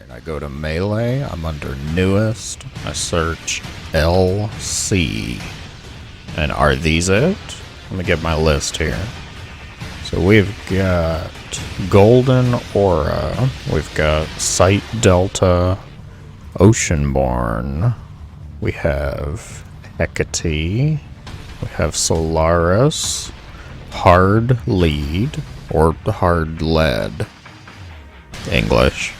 Alright, I go to Melee, I'm under Newest, I search LC. And are these it? Let me get my list here. So we've got Goldenaura, we've got Sight Delta, Oceanborn, we have Hecate, we have Solaris, Hard Lead, or Hard Lead, English,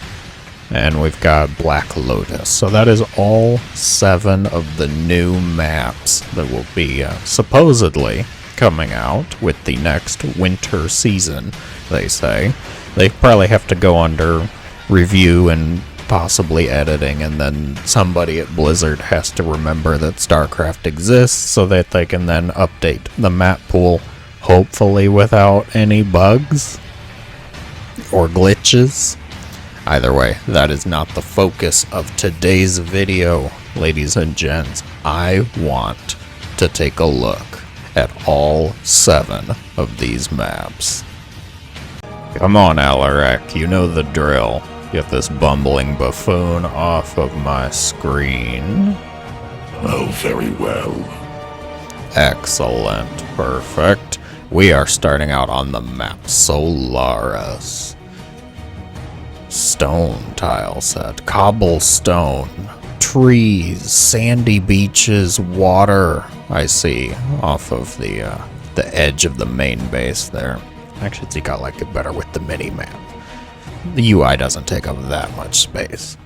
and we've got Black Lotus. So that is all 7 of the new maps that will be supposedly coming out with the next winter season, they say. They probably have to go under review and possibly editing, and then somebody at Blizzard has to remember that Starcraft exists so that they can then update the map pool, hopefully without any bugs or glitches. Either way, that is not the focus of today's video, ladies and gents. I want to take a look at all 7 of these maps. Come on, Alarak, you know the drill. Get this bumbling buffoon off of my screen. Oh, very well. Excellent. Perfect. We are starting out on the map Solaris. Stone tile set. Cobblestone. Trees. Sandy beaches. Water. I see off of the edge of the main base there. Actually, it's got like it better with the mini-map. The UI doesn't take up that much space.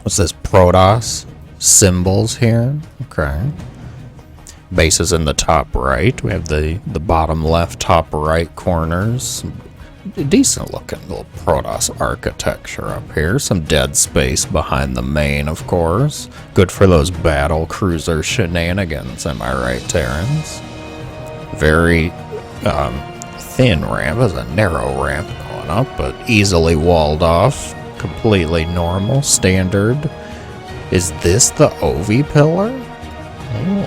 What's this? Protoss symbols here. Okay. Bases in the top right. We have the bottom left, top right corners. Decent looking little Protoss architecture up here. Some dead space behind the main, of course. Good for those battle cruiser shenanigans, am I right, Terrans? Very thin ramp. It's a narrow ramp going up, but easily walled off. Completely normal, standard. Is this the OV pillar?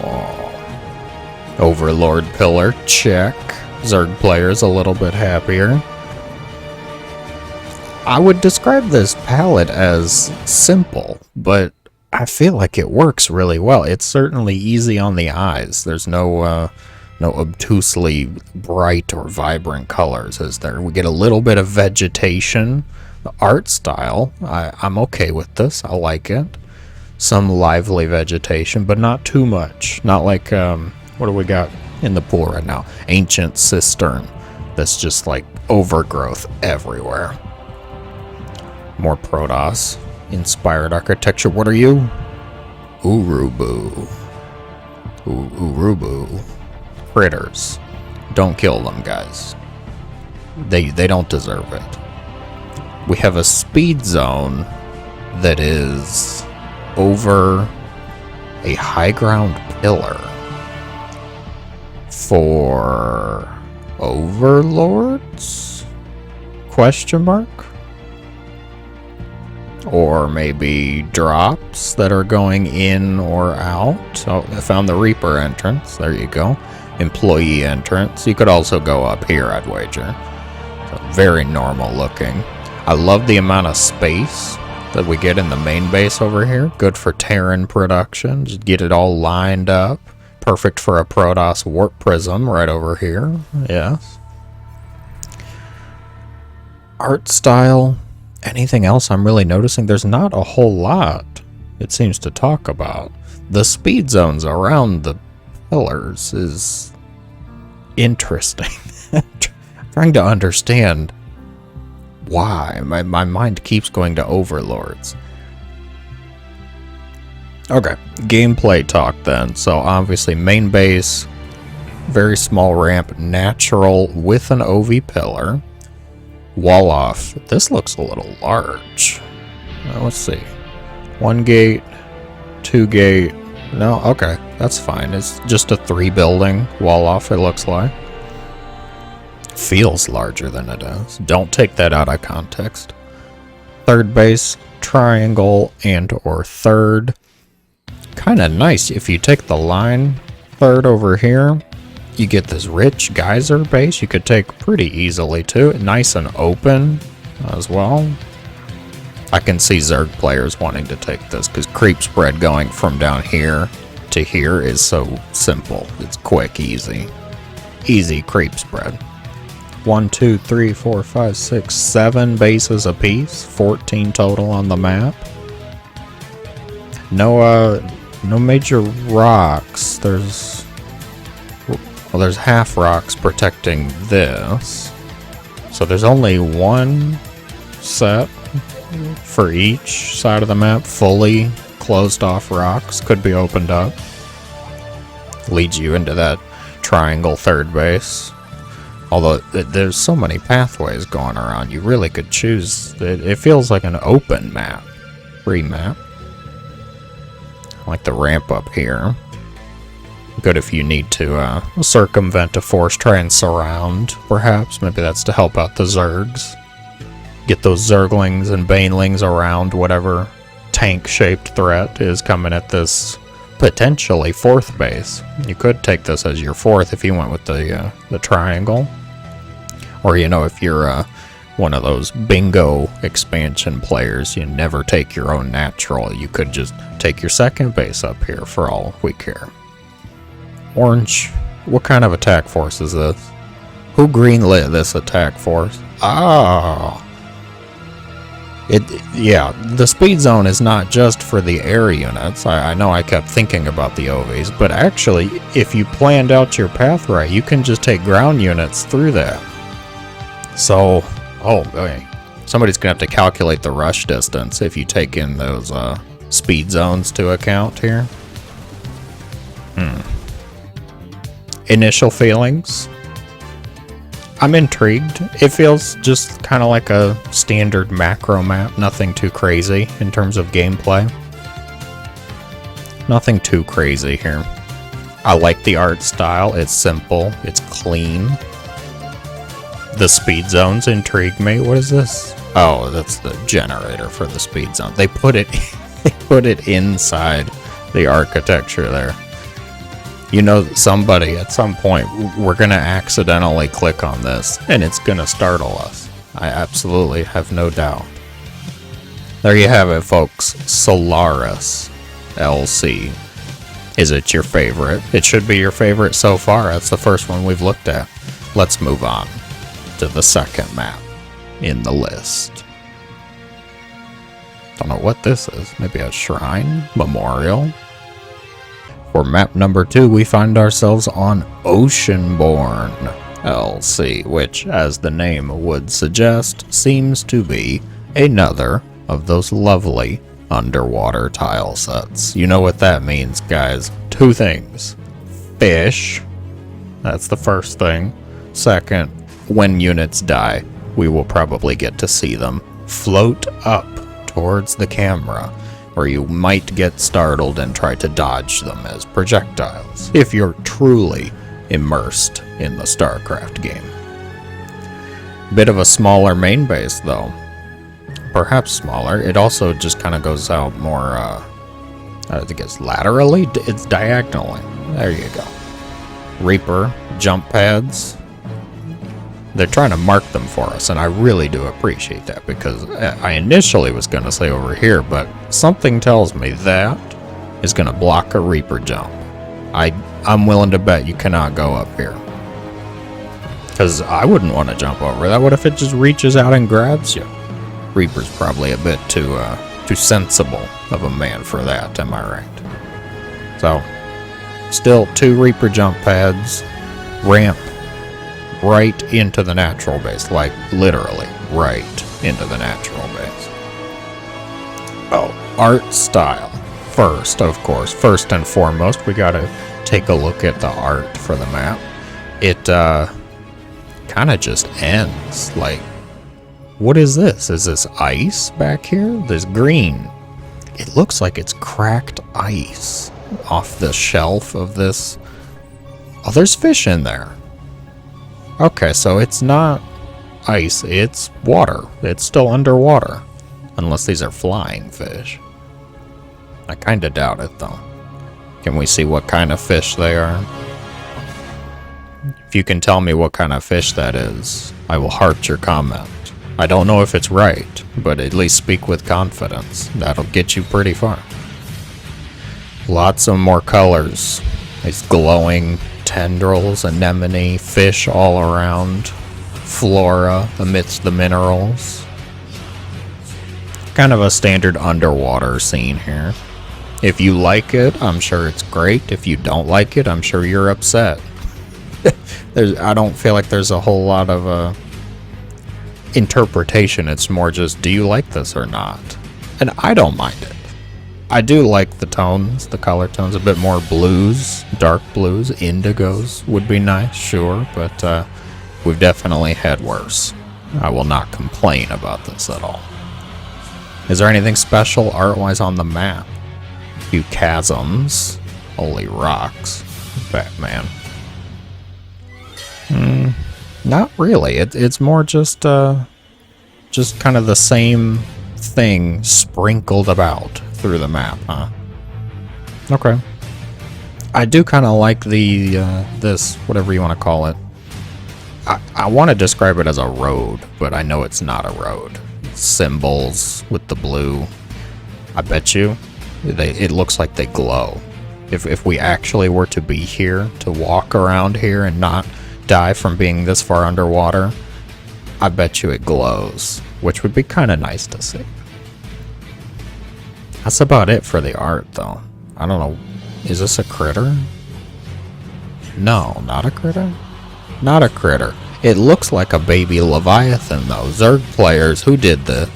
Oh. Overlord pillar, check. Zerg player's a little bit happier. I would describe this palette as simple, but I feel like it works really well. It's certainly easy on the eyes. There's no obtusely bright or vibrant colors, is there? We get a little bit of vegetation. The art style, I'm okay with this. I like it. Some lively vegetation, but not too much. Not like, what do we got in the pool right now? Ancient cistern. That's just like overgrowth everywhere. More Protoss inspired architecture. What are you? Urubu. Urubu. Critters. Don't kill them, guys. They don't deserve it. We have a speed zone that is over a high ground pillar for overlords? Question mark? Or maybe drops that are going in or out. Oh, I found the Reaper entrance. There you go. Employee entrance. You could also go up here, I'd wager. So very normal looking. I love the amount of space that we get in the main base over here. Good for Terran production. Just get it all lined up. Perfect for a Protoss warp prism right over here. Yes. Art style. Anything else I'm really noticing? There's not a whole lot, it seems to talk about. The speed zones around the pillars is interesting. Trying to understand why. My mind keeps going to overlords. Okay, gameplay talk then. So obviously main base, very small ramp, natural with an OV pillar. Wall off. This looks a little large. Let's see. 1 gate, 2 gate. No, okay, that's fine. It's just a 3 building wall off, it looks like. Feels larger than it is. Don't take that out of context. Third base, triangle, and or third. Kind of nice. If you take the line third over here, you get this rich geyser base you could take pretty easily too. Nice and open as well. I can see Zerg players wanting to take this because creep spread going from down here to here is so simple. It's quick, easy. Easy creep spread. 1, 2, 3, 4, 5, 6, 7 bases apiece. 14 total on the map. No major rocks. There's half rocks protecting this. So there's only one set for each side of the map, fully closed off rocks. Could be opened up. Leads you into that triangle third base. Although there's so many pathways going around, you really could choose. It feels like an open map. Free map. Like the ramp up here. Good if you need to circumvent a force, try and surround, perhaps. Maybe that's to help out the Zergs. Get those Zerglings and Banelings around whatever tank-shaped threat is coming at this potentially fourth base. You could take this as your fourth if you went with the triangle. Or, you know, if you're one of those bingo expansion players, you never take your own natural. You could just take your second base up here for all we care. Orange, what kind of attack force is this? Who greenlit this attack force? Ah! Yeah, the speed zone is not just for the air units. I know I kept thinking about the OVs, but actually, if you planned out your path right, you can just take ground units through that. So, okay. Somebody's gonna have to calculate the rush distance if you take in those speed zones to account here. Initial feelings. I'm intrigued. It feels just kind of like a standard macro map. Nothing too crazy in terms of gameplay. Nothing too crazy here. I like the art style. It's simple. It's clean. The speed zones intrigue me. What is this? Oh, that's the generator for the speed zone. They put it inside the architecture there. You know, somebody at some point, we're going to accidentally click on this, and it's going to startle us. I absolutely have no doubt. There you have it, folks. Solaris LC. Is it your favorite? It should be your favorite so far. That's the first one we've looked at. Let's move on to the second map in the list. Don't know what this is. Maybe a shrine? Memorial? For map number 2, we find ourselves on Oceanborn LC, which, as the name would suggest, seems to be another of those lovely underwater tile sets. You know what that means, guys. 2 things. Fish. That's the first thing. Second, when units die, we will probably get to see them float up towards the camera, or you might get startled and try to dodge them as projectiles, if you're truly immersed in the Starcraft game. Bit of a smaller main base, though. Perhaps smaller. It also just kind of goes out more, I think it's laterally? It's diagonally. There you go. Reaper, jump pads. They're trying to mark them for us, and I really do appreciate that, because I initially was going to say over here, but something tells me that is going to block a Reaper jump. I'm willing to bet you cannot go up here, because I wouldn't want to jump over that. What if it just reaches out and grabs you? Reaper's probably a bit too sensible of a man for that, am I right? So, still 2 Reaper jump pads, ramp right into the natural base, like literally right into the natural base. Oh, art style. First, of course, first and foremost, we gotta take a look at the art for the map. It kind of just ends. Like, what is this? Is this ice back here? This green. It looks like it's cracked ice off the shelf of this. Oh, there's fish in there. Okay, so it's not ice, it's water. It's still underwater. Unless these are flying fish. I kinda doubt it, though. Can we see what kind of fish they are? If you can tell me what kind of fish that is, I will heart your comment I don't know if it's right, but at least speak with confidence. That'll get you pretty far. Lots of more colors. These glowing tendrils, anemone, fish all around, flora amidst the minerals. Kind of a standard underwater scene here. If you like it, I'm sure it's great. If you don't like it, I'm sure you're upset. I don't feel like there's a whole lot of interpretation. It's more just, do you like this or not? And I don't mind it. I do like the tones, the color tones, a bit more blues, dark blues, indigos would be nice, sure, but we've definitely had worse. I will not complain about this at all. Is there anything special art-wise on the map? A few chasms, holy rocks, Batman. Not really. It's more just kind of the same thing sprinkled about through the map, huh? Okay. I do kind of like the this, whatever you want to call it. I want to describe it as a road, but I know it's not a road. Symbols with the blue. I bet you it looks like they glow. If we actually were to be here, to walk around here and not die from being this far underwater, I bet you it glows, which would be kind of nice to see. That's about it for the art, though. I don't know. Is this a critter? No, not a critter? Not a critter. It looks like a baby Leviathan, though. Zerg players, who did this?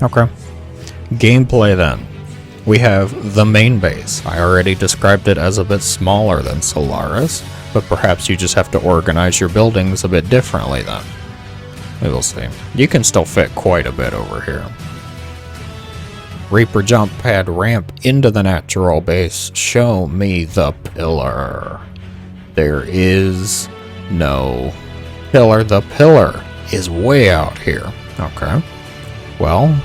Okay. Gameplay, then. We have the main base. I already described it as a bit smaller than Solaris, but perhaps you just have to organize your buildings a bit differently then. We will see. You can still fit quite a bit over here. Reaper jump pad ramp into the natural base. Show me the pillar. There is no pillar. The pillar is way out here. Okay. Well.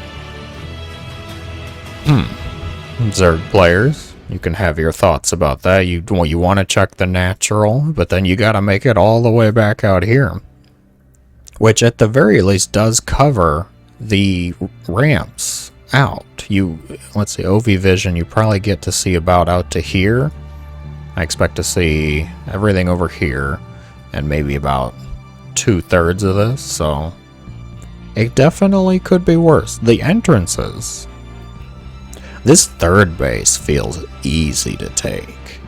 Zerg players, you can have your thoughts about that. You want to check the natural, but then you got to make it all the way back out here. Which at the very least does cover the ramps out. Let's see, OV vision, you probably get to see about out to here. I expect to see everything over here and maybe about 2/3 of this, so it definitely could be worse. The entrances. This third base feels easy to take.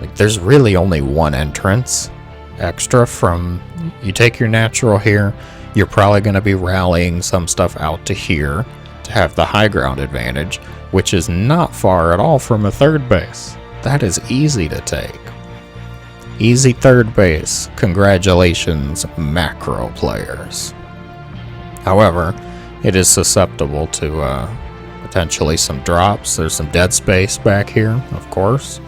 Like, there's really only one entrance extra from... You take your natural here, you're probably going to be rallying some stuff out to here to have the high ground advantage, which is not far at all from a third base. That is easy to take. Easy third base. Congratulations, macro players. However, it is susceptible to potentially some drops. There's some dead space back here, of course.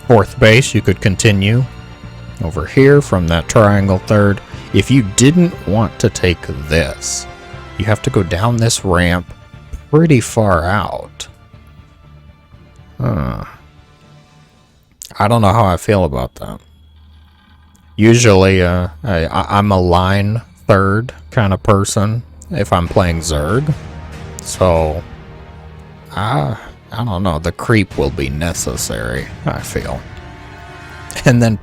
Fourth base, you could continue over here from that triangle third. If you didn't want to take this, you have to go down this ramp pretty far out. I don't know how I feel about that. Usually, I'm a line third kind of person if I'm playing Zerg. So, I don't know. The creep will be necessary, I feel. And then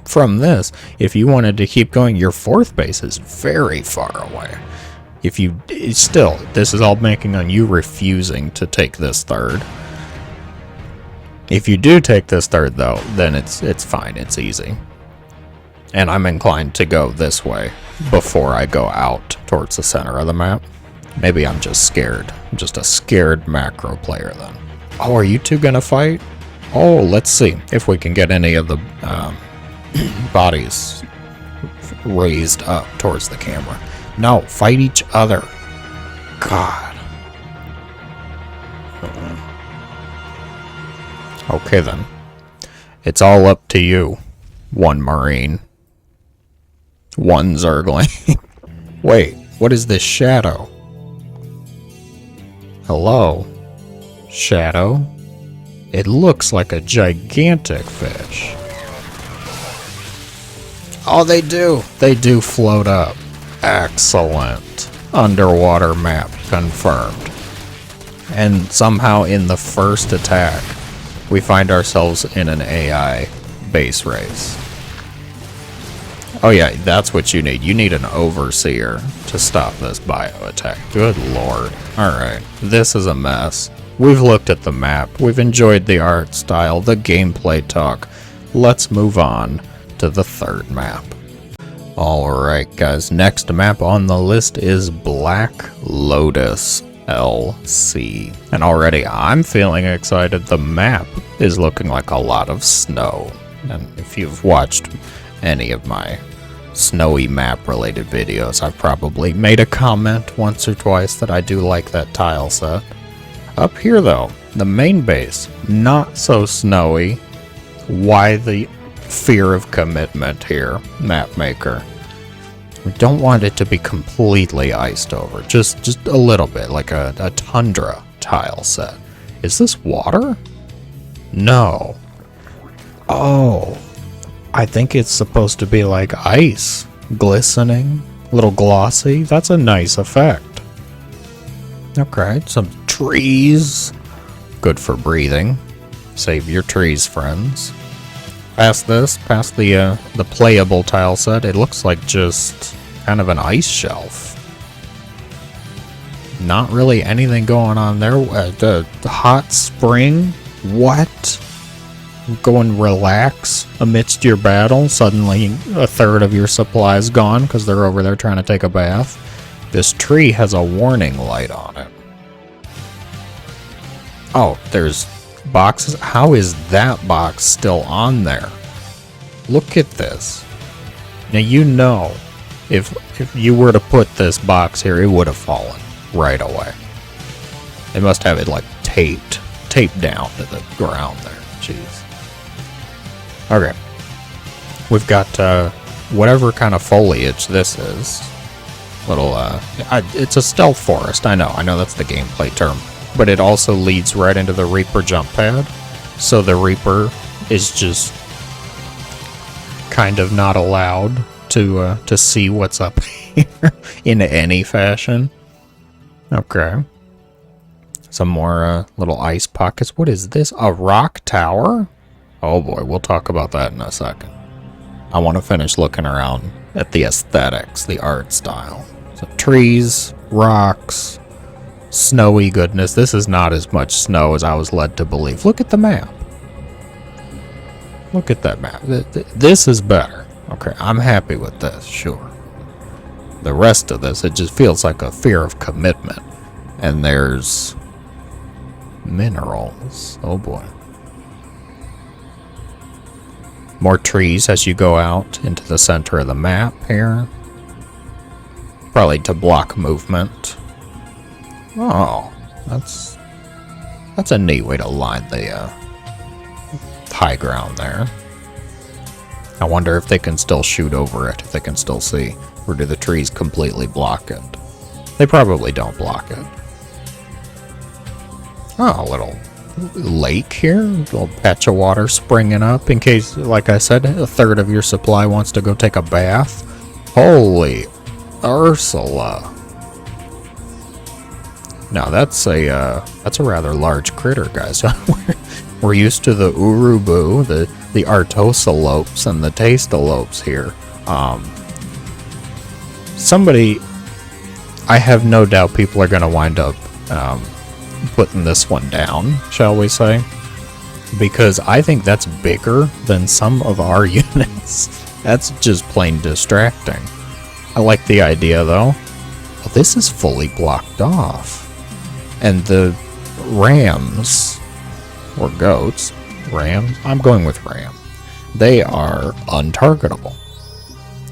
from this, if you wanted to keep going, your fourth base is very far away. If you still, this is all banking on you refusing to take this third. If you do take this third, though, then it's fine. It's easy. And I'm inclined to go this way before I go out towards the center of the map. Maybe I'm just scared. I'm just a scared macro player then. Oh, are you two gonna fight? Oh, let's see if we can get any of the bodies raised up towards the camera. No, fight each other. God. Okay then. It's all up to you. One Marine. One Zergling. Wait, what is this shadow? Hello? Shadow? It looks like a gigantic fish. Oh, they do. They do float up. Excellent. Underwater map confirmed. And somehow in the first attack, we find ourselves in an AI base race. Oh yeah, that's what you need. You need an overseer to stop this bio attack. Good lord. Alright, this is a mess. We've looked at the map. We've enjoyed the art style, the gameplay talk. Let's move on to the third map. Alright guys, next map on the list is Black Lotus LC. And already I'm feeling excited. The map is looking like a lot of snow. And if you've watched any of my snowy map related videos, I've probably made a comment once or twice that I do like that tile set. Up here though, the main base, not so snowy. Why the fear of commitment here, map maker? We don't want it to be completely iced over, just a little bit, like a tundra tile set. Is this water? No. Oh, I think it's supposed to be like ice, glistening, a little glossy. That's a nice effect. Okay, some trees, good for breathing. Save your trees, friends. Past this, past the playable tile set, it looks like just kind of an ice shelf. Not really anything going on there. The hot spring, what? Go and relax amidst your battle. Suddenly a third of your supply is gone because they're over there trying to take a bath. This tree has a warning light on it. Oh, there's boxes. How is that box still on there? Look at this. Now you know if you were to put this box here, it would have fallen right away. They must have it like taped down to the ground there. Jeez. Okay. We've got whatever kind of foliage this is. Little it's a stealth forest. I know that's the gameplay term. But it also leads right into the Reaper jump pad. So the Reaper is just kind of not allowed to see what's up here in any fashion. Okay. Some more little ice pockets. What is this? A rock tower? Oh boy, we'll talk about that in a second. I want to finish looking around at the aesthetics, the art style. So trees, rocks, snowy goodness. This is not as much snow as I was led to believe. Look at the map. Look at that map. This is better. Okay, I'm happy with this, sure. The rest of this, it just feels like a fear of commitment. And there's minerals. Oh boy. More trees as you go out into the center of the map here. Probably to block movement. Oh, that's a neat way to line the high ground there. I wonder if they can still shoot over it, if they can still see, or do the trees completely block it? They probably don't block it. Oh, a little lake here, a little patch of water springing up in case, like I said, a third of your supply wants to go take a bath. Holy Ursula. Now that's a rather large critter, guys. We're used to the urubu, the artosalopes, and the tastelopes here. I have no doubt people are going to wind up putting this one down, shall we say? Because I think that's bigger than some of our units. That's just plain distracting. I like the idea, though. Well, this is fully blocked off. And the rams, or goats, rams? I'm going with ram. They are untargetable.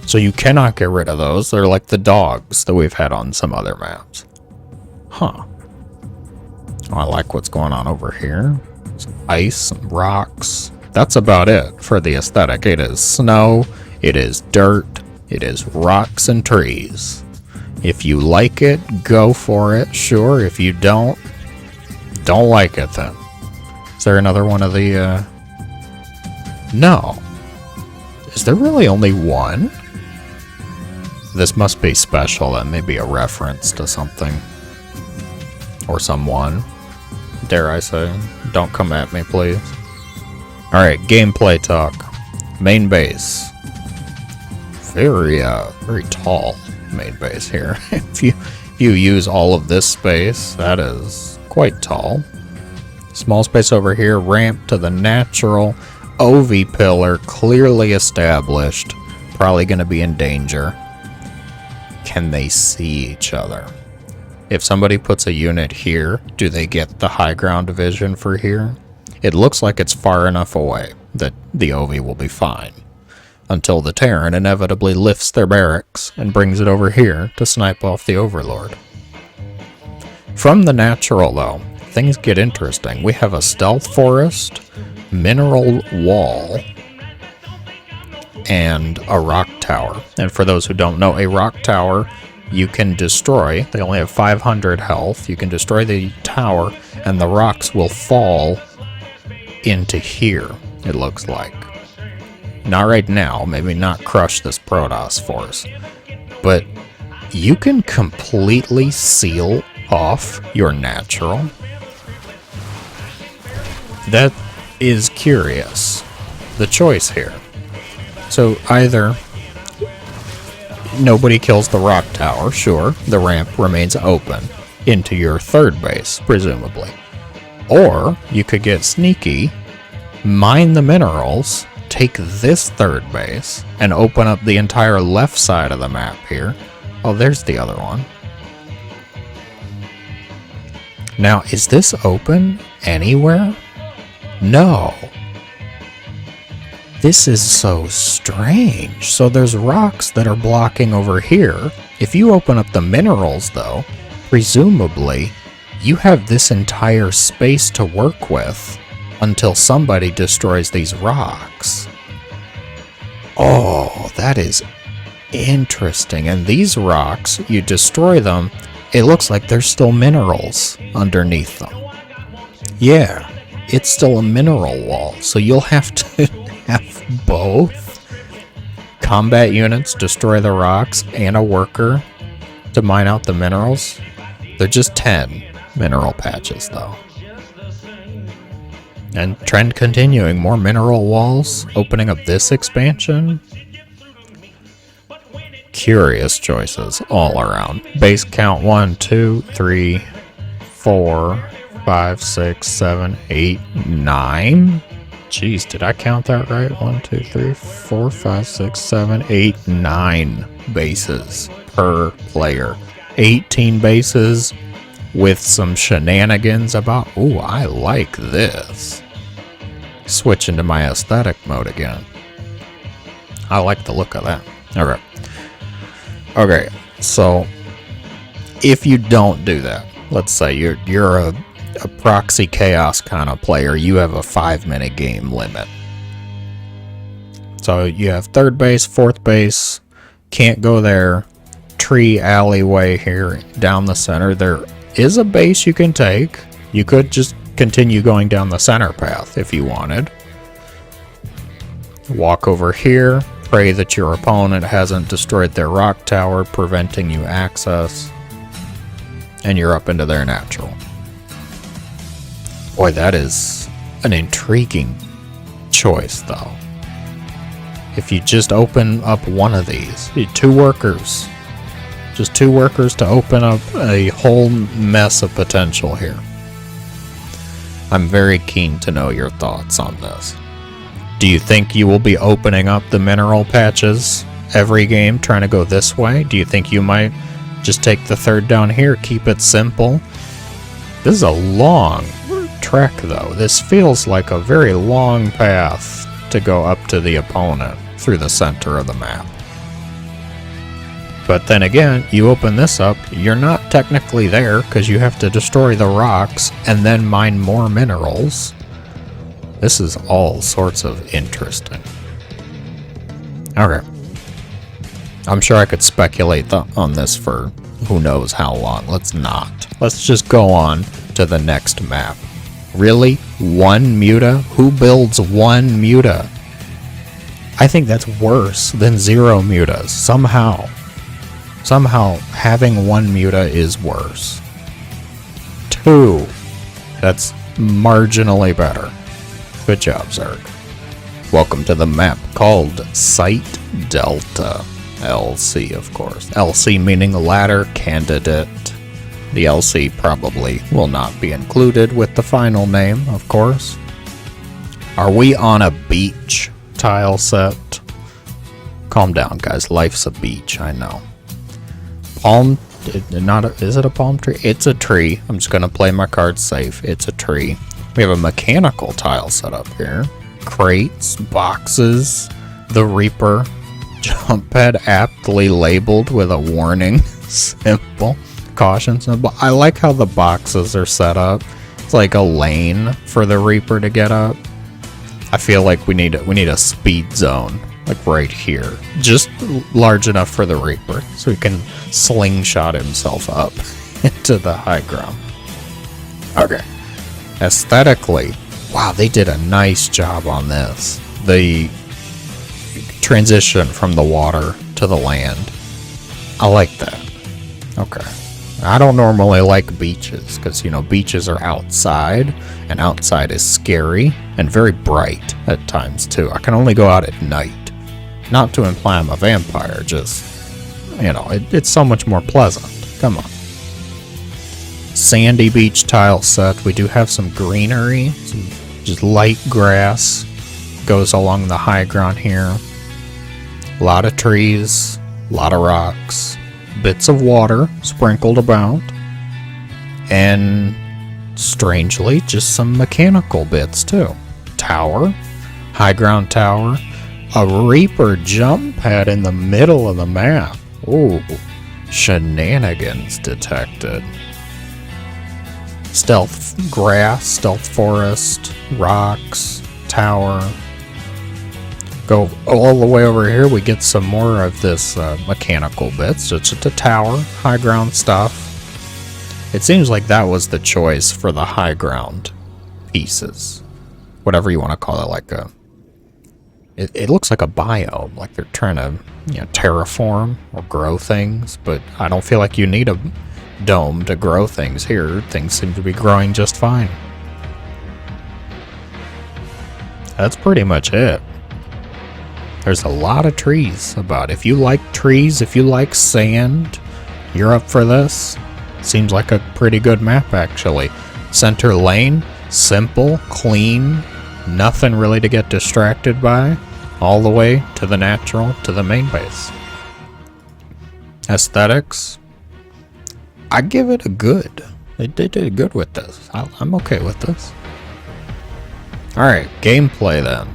So you cannot get rid of those. They're like the dogs that we've had on some other maps. Huh. I like what's going on over here. Some ice and rocks. That's about it for the aesthetic. It is snow, it is dirt, it is rocks and trees. If you like it, go for it, sure. If you don't like it then. Is there another one of the, No. Is there really only one? This must be special. That may be a reference to something. Or someone. Dare I say. Don't come at me, please. Alright, gameplay talk. Main base. Very tall main base here. If you use all of this space, that is quite tall. Small space over here, ramp to the natural OV pillar, clearly established. Probably going to be in danger. Can they see each other? If somebody puts a unit here, do they get the high ground division for here? It looks like it's far enough away that the OV will be fine. Until the Terran inevitably lifts their barracks and brings it over here to snipe off the Overlord. From the natural, though, things get interesting. We have a stealth forest, mineral wall, and a rock tower. And for those who don't know, a rock tower you can destroy. They only have 500 health. You can destroy the tower, and the rocks will fall into here, it looks like. Not right now, maybe not crush this Protoss force, but you can completely seal off your natural. That is curious. The choice here. So either nobody kills the rock tower, sure, the ramp remains open into your third base, presumably. Or you could get sneaky, mine the minerals, take this third base, and open up the entire left side of the map here. Oh, there's the other one. Now, is this open anywhere? No. This is so strange. So there's rocks that are blocking over here. If you open up the minerals, though, presumably you have this entire space to work with until somebody destroys these rocks. Oh, that is interesting. And these rocks, you destroy them, it looks like there's still minerals underneath them. Yeah, it's still a mineral wall, so you'll have to have both combat units destroy the rocks and a worker to mine out the minerals. They're just 10 mineral patches, though. And trend continuing, more mineral walls, opening up this expansion. Curious choices all around. Base count 1, 2, 3, 4, 5, 6, 7, 8, 9. Jeez, did I count that right? 1, 2, 3, 4, 5, 6, 7, 8, 9 bases per player. 18 bases with some shenanigans about, ooh, I like this. Switch into my aesthetic mode again. I like the look of that. Okay, so if you don't do that, let's say you're a proxy chaos kind of player, you have a 5-minute game limit. So you have third base, fourth base, can't go there, tree alleyway here down the center. There is a base you can take. You could just continue going down the center path if you wanted. Walk over here, pray that your opponent hasn't destroyed their rock tower, preventing you access, and you're up into their natural. Boy, that is an intriguing choice, though. If you just open up one of these, two workers, just two workers to open up a whole mess of potential here. I'm very keen to know your thoughts on this. Do you think you will be opening up the mineral patches every game, trying to go this way? Do you think you might just take the third down here, keep it simple? This is a long trek, though. This feels like a very long path to go up to the opponent through the center of the map. But then again, you open this up, you're not technically there because you have to destroy the rocks and then mine more minerals. This is all sorts of interesting. Okay. I'm sure I could speculate on this for who knows how long. Let's not. Let's just go on to the next map. Really? One muta? Who builds one muta? I think that's worse than 0 mutas. Somehow having one muta is worse. 2. That's marginally better. Good job, Zerg. Welcome to the map called Site Delta. LC, of course. LC meaning ladder candidate. The LC probably will not be included with the final name, of course. Are we on a beach tile set? Calm down, guys. Life's a beach, I know. Palm, is it a palm tree? It's a tree. I'm just going to play my cards safe. It's a tree. We have a mechanical tile set up here. Crates, boxes, the Reaper. Jump pad aptly labeled with a warning symbol. Caution symbol. I like how the boxes are set up. It's like a lane for the Reaper to get up. I feel like we need a speed zone, like right here, just large enough for the Reaper, so he can slingshot himself up into the high ground. Okay, aesthetically, wow, they did a nice job on this. The transition from the water to the land, I like that. Okay. I don't normally like beaches because, you know, beaches are outside and outside is scary and very bright at times too. I can only go out at night. Not to imply I'm a vampire, just, you know, it's so much more pleasant. Come on. Sandy beach tile set. We do have some greenery, some just light grass goes along the high ground here. A lot of trees, a lot of rocks. Bits of water sprinkled about, and strangely just some mechanical bits too. Tower, high ground tower, a Reaper jump pad in the middle of the map. Ooh, shenanigans detected. Stealth grass, stealth forest, rocks, tower. Go all the way over here, we get some more of this mechanical bits. So it's just a tower, high ground stuff. It seems like that was the choice for the high ground pieces. Whatever you want to call it, like a... It looks like a biome, like they're trying to, you know, terraform or grow things, but I don't feel like you need a dome to grow things here. Things seem to be growing just fine. That's pretty much it. There's a lot of trees about. If you like trees, if you like sand, you're up for this. Seems like a pretty good map, actually. Center lane, simple, clean, nothing really to get distracted by. All the way to the natural, to the main base. Aesthetics, I give it a good. They did good with this. I'm okay with this. Alright, gameplay then.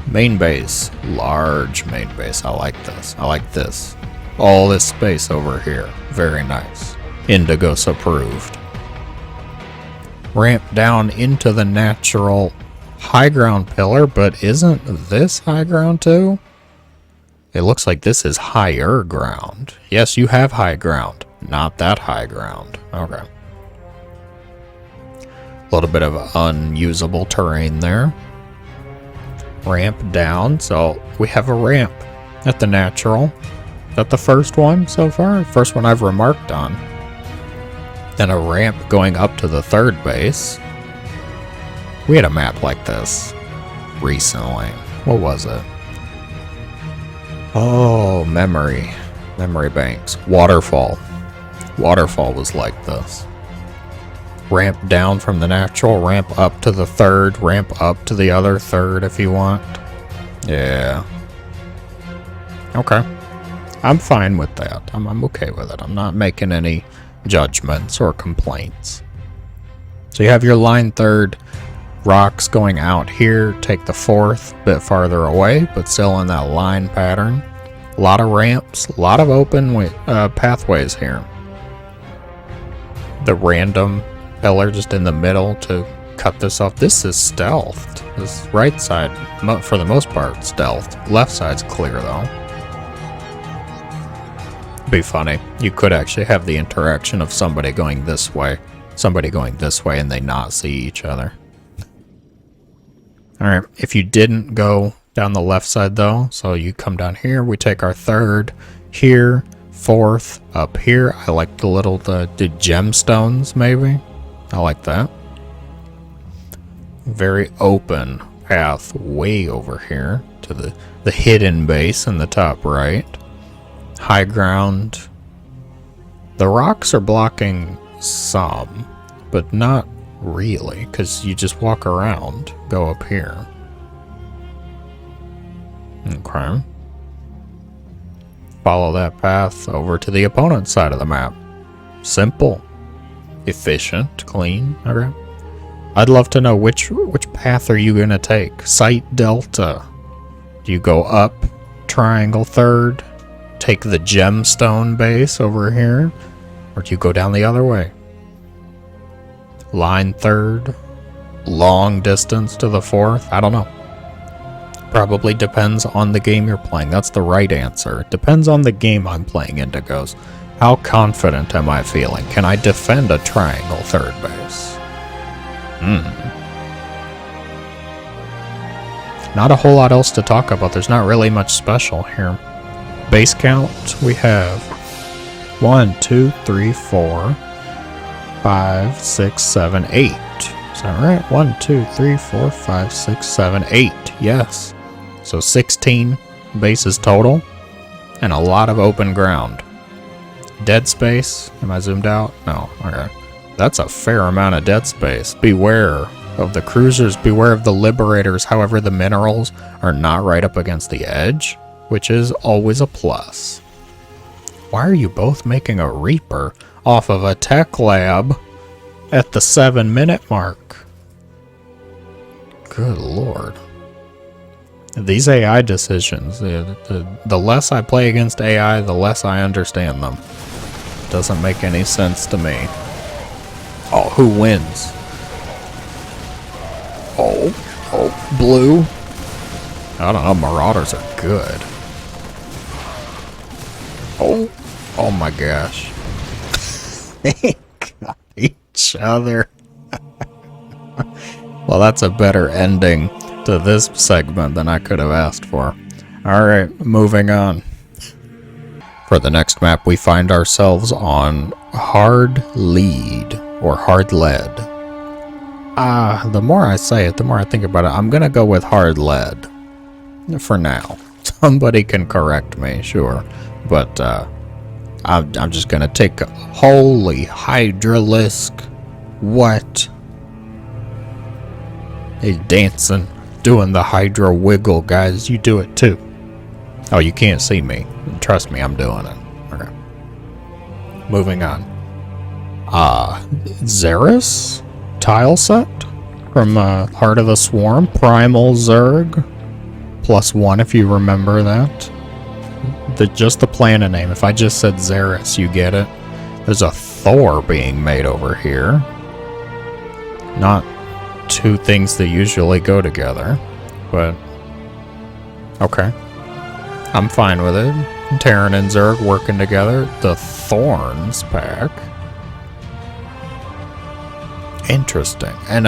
Main base, large main base. I like this. I like this. All this space over here. Very nice. Indigos approved. Ramp down into the natural high ground pillar, but isn't this high ground too? It looks like this is higher ground. Yes, you have high ground. Not that high ground. Okay. A little bit of unusable terrain there. Ramp down, so we have a ramp at the natural. Is that the first one so far? First one I've remarked on. Then a ramp going up to the third base. We had a map like this recently. What was it? Oh, memory banks. Waterfall was like this. Ramp down from the natural, ramp up to the third, ramp up to the other third if you want. Yeah. Okay. I'm fine with that. I'm okay with it. I'm not making any judgments or complaints. So you have your line third, rocks going out here, take the fourth, bit farther away, but still in that line pattern. A lot of ramps, a lot of open pathways here. The random pillar just in the middle to cut this off. This is stealthed. This right side, for the most part, stealthed. Left side's clear though. Be funny. You could actually have the interaction of somebody going this way somebody going this way and they not see each other. Alright, if you didn't go down the left side though, so you come down here, we take our third here, fourth up here. I like the little the gemstones maybe. I like that. Very open path way over here to the hidden base in the top right. High ground. The rocks are blocking some, but not really, because you just walk around, go up here. Okay. Follow that path over to the opponent's side of the map. Simple. Efficient, clean. Okay. I'd love to know which path are you going to take? Site Delta. Do you go up Triangle Third? Take the gemstone base over here? Or do you go down the other way? Line Third? Long distance to the fourth? I don't know. Probably depends on the game you're playing. That's the right answer. It depends on the game I'm playing, Indigos. How confident am I feeling? Can I defend a Triangle Third base? Not a whole lot else to talk about. There's not really much special here. Base count, we have 1, 2, 3, 4, 5, 6, 7, 8. Is that right? 1, 2, 3, 4, 5, 6, 7, 8. Yes. So 16 bases total and a lot of open ground. Dead space. Am I zoomed out? No. Okay. That's a fair amount of dead space. Beware of the cruisers. Beware of the liberators. However, the minerals are not right up against the edge, which is always a plus. Why are you both making a Reaper off of a tech lab at the 7-minute mark? Good lord. These AI decisions, the less I play against AI, the less I understand them. Doesn't make any sense to me. Oh, who wins? Oh, blue. I don't know, Marauders are good. Oh my gosh. They got each other. Well, that's a better ending to this segment than I could have asked for. Alright, moving on. For the next map, we find ourselves on Hard Lead, or Hard Lead. The more I say it, the more I think about it, I'm gonna go with Hard Lead. For now. Somebody can correct me, sure. But, I'm just gonna take a holy Hydralisk. What? He's dancing, doing the Hydra wiggle, guys. You do it too. Oh, you can't see me. Trust me, I'm doing it. Okay. Moving on. Xeris? Tile set? From Heart of the Swarm. Primal Zerg. +1 if you remember that. Just the planet name. If I just said Xeris, you get it. There's a Thor being made over here. Not two things that usually go together, but okay. I'm fine with it. Terran and Zerg working together. The Thorns pack. Interesting. And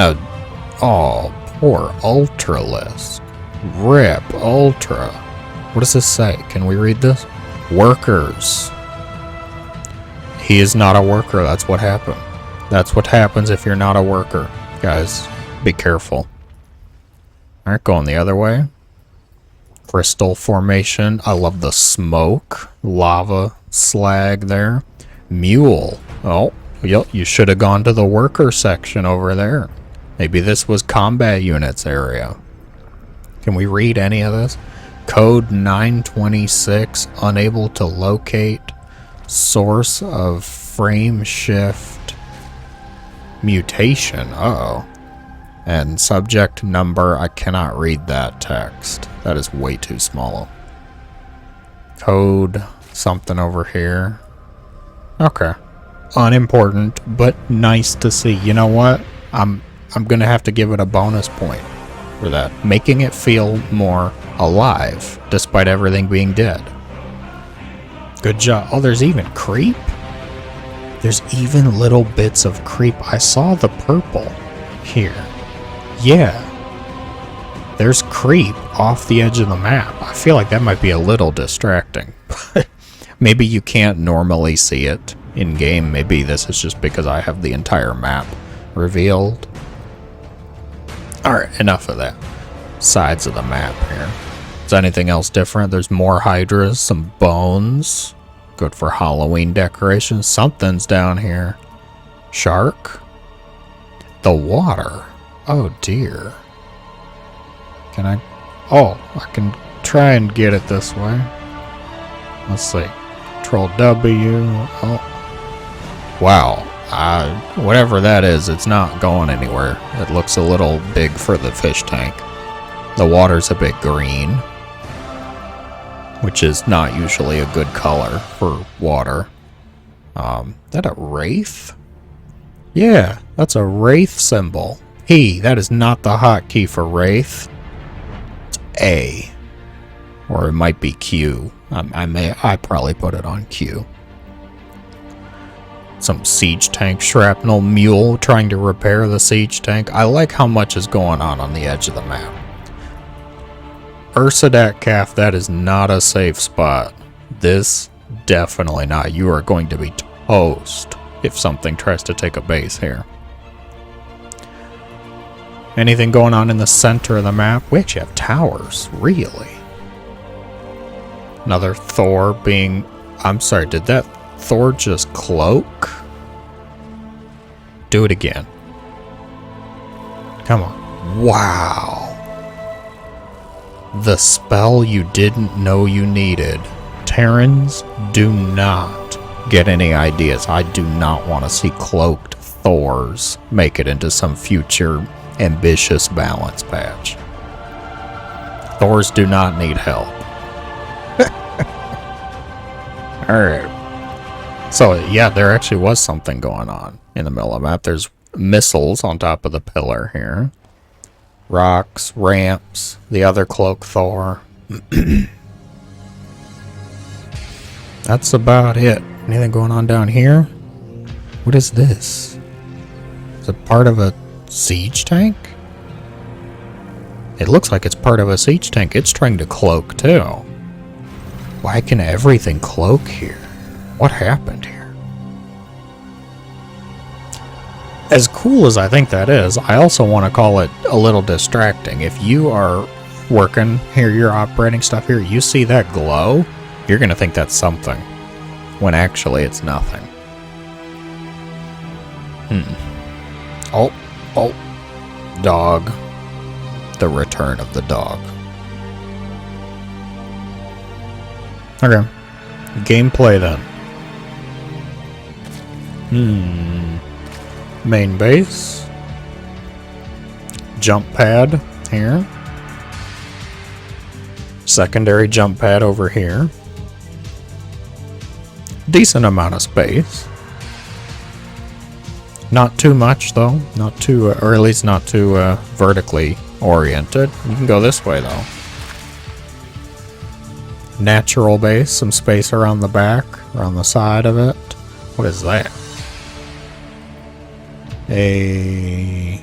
poor Ultralisk. RIP Ultra. What does this say? Can we read this? Workers. He is not a worker. That's what happened. That's what happens if you're not a worker. Guys, be careful. Alright, going the other way. Crystal formation. I love the smoke. Lava slag there. Mule. Oh, yep, you should have gone to the worker section over there. Maybe this was combat units area. Can we read any of this? Code 926. Unable to locate. Source of frame shift. Mutation. Uh-oh. And subject number, I cannot read that text. That is way too small. Code something over here. Okay. Unimportant, but nice to see. You know what? I'm gonna have to give it a bonus point for that. Making it feel more alive, despite everything being dead. Good job. Oh, there's even creep? There's even little bits of creep. I saw the purple here. Yeah. There's creep off the edge of the map. I feel like that might be a little distracting. Maybe you can't normally see it in game. Maybe this is just because I have the entire map revealed. Alright, enough of that. Sides of the map here. Is anything else different? There's more hydras, some bones. Good for Halloween decorations. Something's down here. Shark? The water. Oh dear. Can I? Oh, I can try and get it this way. Let's see. Control W. Oh. Wow. Whatever that is, it's not going anywhere. It looks a little big for the fish tank. The water's a bit green, which is not usually a good color for water. That a wraith? Yeah, that's a wraith symbol. That is not the hotkey for wraith. It's A. Or it might be Q. I probably put it on Q. Some siege tank shrapnel mule trying to repair the siege tank. I like how much is going on the edge of the map. Ursadak calf, that is not a safe spot. This, definitely not. You are going to be toast if something tries to take a base here. Anything going on in the center of the map? We actually have towers, really. Another Thor being... I'm sorry, did that Thor just cloak? Do it again. Come on. Wow. The spell you didn't know you needed. Terrans, do not get any ideas. I do not want to see cloaked Thors make it into some future ambitious balance patch. Thors do not need help. Alright. So, yeah, there actually was something going on in the middle of the map. There's missiles on top of the pillar here. Rocks, ramps, the other cloak Thor. That's about it. Anything going on down here? What is this? Is it part of a siege tank? It looks like it's part of a siege tank. It's trying to cloak too. Why can everything cloak here? What happened here? As cool as I think that is, I also want to call it a little distracting. If you are working here, you're operating stuff here, you see that glow, you're going to think that's something, when actually it's nothing. Oh, dog. The return of the dog. Okay. Gameplay then. Main base. Jump pad here. Secondary jump pad over here. Decent amount of space. Not too much though. Not too, or at least not too vertically oriented. You can go this way though. Natural base, some space around the back, around the side of it. What is that? A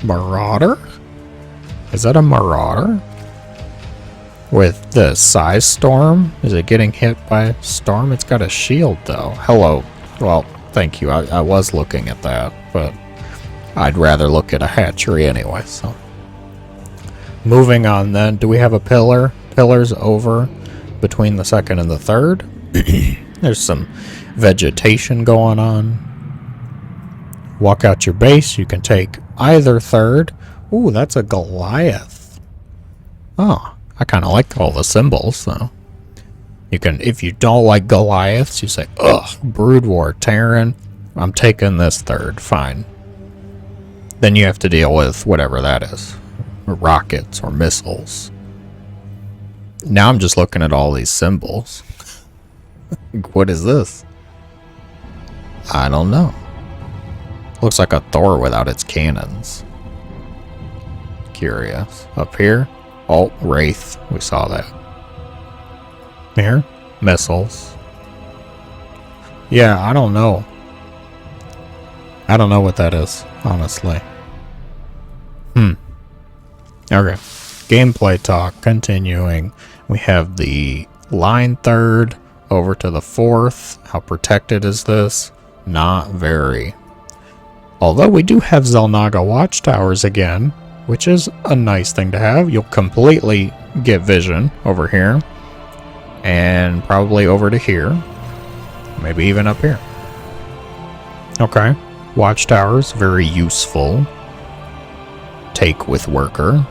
marauder? Is that a marauder? With the size storm? Is it getting hit by storm? It's got a shield though. Hello. Well, thank you. I was looking at that, but I'd rather look at a hatchery anyway, so. Moving on then, do we have a pillar? Pillars over between the second and the third. There's some vegetation going on. Walk out your base, you can take either third. Ooh, that's a Goliath. Oh, I kind of like all the symbols, so. You can, if you don't like Goliaths, you say, ugh, Brood War, Terran, I'm taking this third, fine. Then you have to deal with whatever that is. Rockets or missiles. Now I'm just looking at all these symbols. What is this? I don't know. Looks like a Thor without its cannons. Curious. Up here? Oh, Wraith. We saw that. Here? Missiles. Yeah, I don't know. I don't know what that is, honestly. Okay. Gameplay talk continuing. We have the line 3rd over to the 4th. How protected is this? Not very. Although we do have Xel'Naga watchtowers again, which is a nice thing to have. You'll completely get vision over here. And probably over to here. Maybe even up here. Okay. Watchtowers, very useful. Take with worker.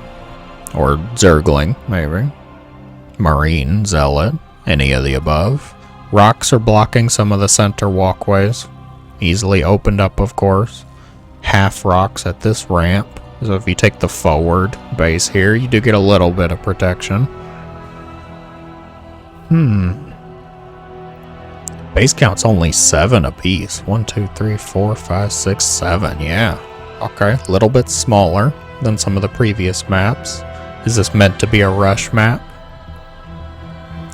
Or Zergling, maybe. Marine, Zealot, any of the above. Rocks are blocking some of the center walkways. Easily opened up, of course. Half rocks at this ramp. So if you take the forward base here, you do get a little bit of protection. Base count's only 7 apiece. 1, 2, 3, 4, 5, 6, 7. Yeah. Okay, a little bit smaller than some of the previous maps. Is this meant to be a rush map?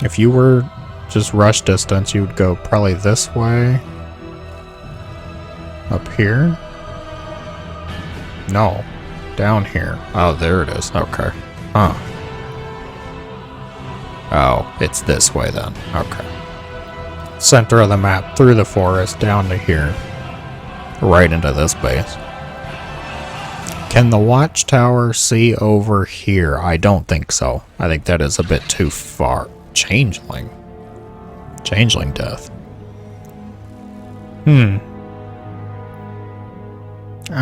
If you were just rush distance, you would go probably this way. Up here? No. Down here. Oh, there it is. Okay. Huh. Oh, it's this way then. Okay. Center of the map, through the forest, down to here. Right into this base. Can the watchtower see over here? I don't think so. I think that is a bit too far. Changeling. Changeling death. I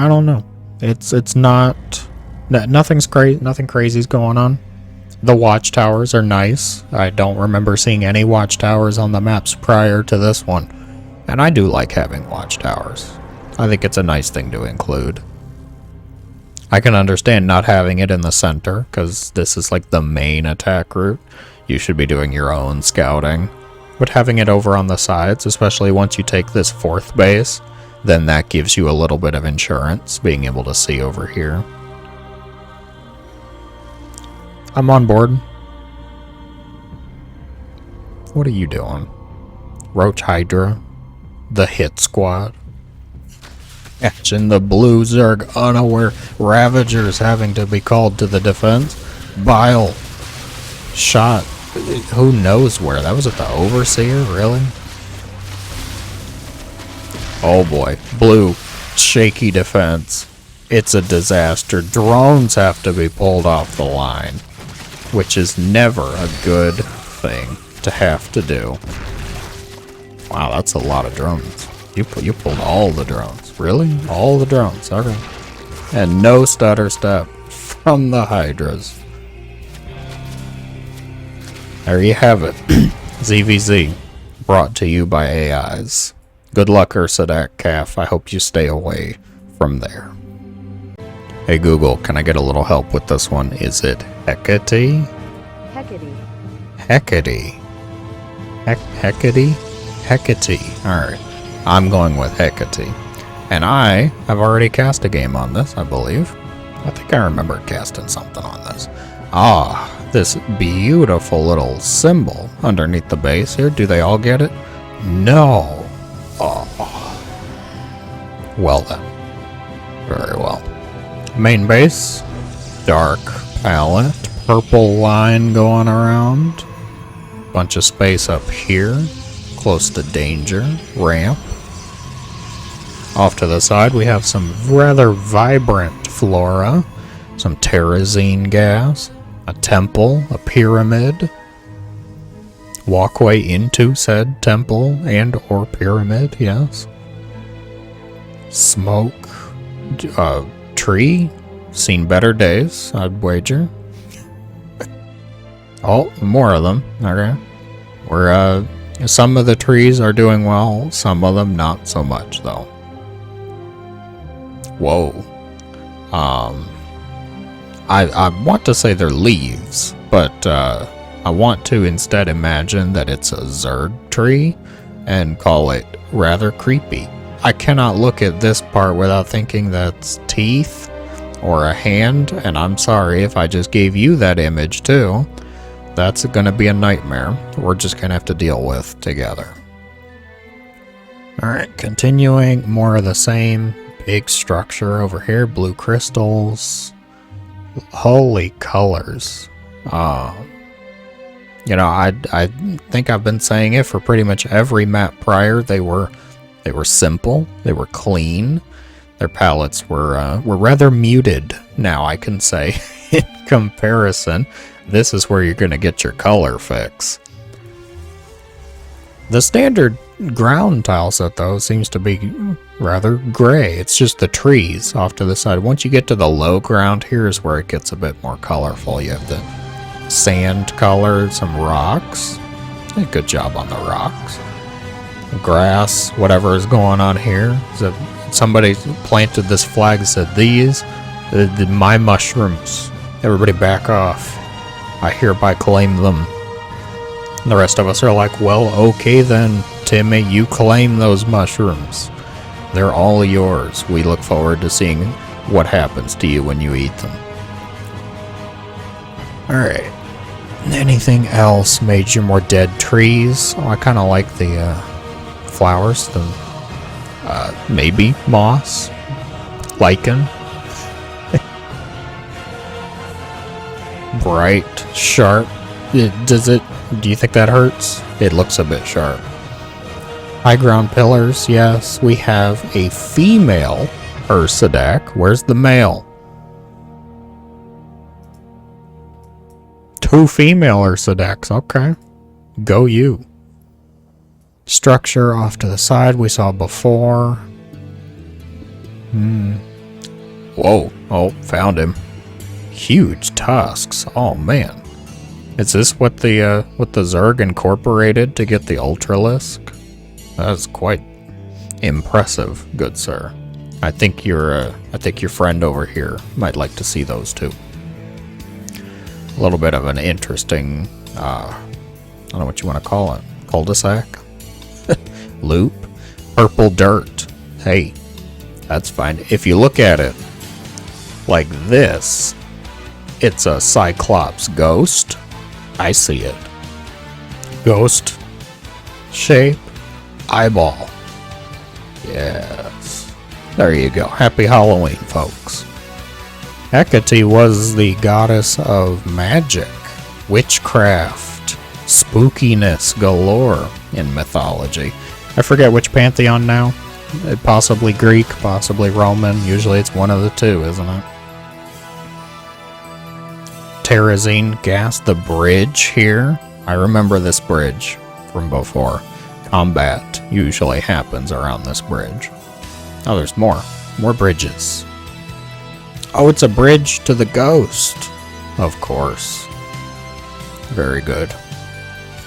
don't know. It's not... Nothing's crazy. Nothing crazy's going on. The watchtowers are nice. I don't remember seeing any watchtowers on the maps prior to this one. And I do like having watchtowers. I think it's a nice thing to include. I can understand not having it in the center, because this is like the main attack route. You should be doing your own scouting. But having it over on the sides, especially once you take this 4th base, then that gives you a little bit of insurance, being able to see over here. I'm on board. What are you doing? Roach Hydra. The hit squad. Catching the blue Zerg unaware. Ravagers having to be called to the defense. Bile. Shot. Who knows where? That was at the Overseer? Really? Oh boy. Blue. Shaky defense. It's a disaster. Drones have to be pulled off the line. Which is never a good thing to have to do. Wow, that's a lot of drones. You pulled all the drones. Really? All the drones. Okay. And no stutter step from the Hydras. There you have it. ZVZ. Brought to you by AIs. Good luck, Ursadak Calf. I hope you stay away from there. Hey Google, can I get a little help with this one? Is it Hecate? Hecate. Hecate. Hecate? Hecate. Alright. I'm going with Hecate. And I have already cast a game on this, I believe. I think I remember casting something on this. Ah, this beautiful little symbol underneath the base here. Do they all get it? No. Oh. Well then. Very well. Main base. Dark palette. Purple line going around. Bunch of space up here. Close to danger. Ramp. Off to the side we have some rather vibrant flora. Some terrazine gas. A temple. A pyramid. Walkway into said temple and or pyramid, yes. Smoke. Tree. Seen better days, I'd wager. Oh, more of them. Okay. We're, some of the trees are doing well, some of them not so much, though. Whoa. I want to say they're leaves, but, I want to instead imagine that it's a Zerg tree and call it rather creepy. I cannot look at this part without thinking that's teeth or a hand, and I'm sorry if I just gave you that image too. That's gonna be a nightmare we're just gonna have to deal with together. Alright, continuing, more of the same. Big structure over here, blue crystals. Holy colors. You know, I think I've been saying it for pretty much every map prior. They were simple, they were clean. Their palettes were rather muted, now I can say, in comparison. This is where you're going to get your color fix. The standard ground tile set, though, seems to be rather gray. It's just the trees off to the side. Once you get to the low ground, here's where it gets a bit more colorful. You have the sand color, some rocks. Good job on the rocks. Grass, whatever is going on here. So somebody planted this flag that said, "These, my mushrooms. Everybody back off. I hereby claim them." And the rest of us are like, "Well, okay then, Timmy, you claim those mushrooms. They're all yours. We look forward to seeing what happens to you when you eat them." Alright. Anything else? Major more dead trees. Oh, I kind of like the flowers. Maybe moss. Lichen. Bright. Sharp. Do you think that hurts? It looks a bit sharp. High ground pillars, yes. We have a female Ursidac. Where's the male? Two female Ursidacs, okay. Go you. Structure off to the side we saw before. Whoa, oh, found him. Huge tusks, oh man. Is this what the Zerg incorporated to get the Ultralisk? That's quite impressive, good sir. I think your friend over here might like to see those too. A little bit of an interesting, I don't know what you want to call it, cul-de-sac, loop, purple dirt. Hey, that's fine. If you look at it like this, it's a Cyclops ghost. I see it. Ghost shape, eyeball. Yes. There you go. Happy Halloween, folks. Hecate was the goddess of magic, witchcraft, spookiness galore in mythology. I forget which pantheon now. Possibly Greek, possibly Roman. Usually it's one of the two, isn't it? Terrazine gas, the bridge here. I remember this bridge from before. Combat usually happens around this bridge. Oh, there's more. More bridges. Oh, it's a bridge to the ghost. Of course. Very good.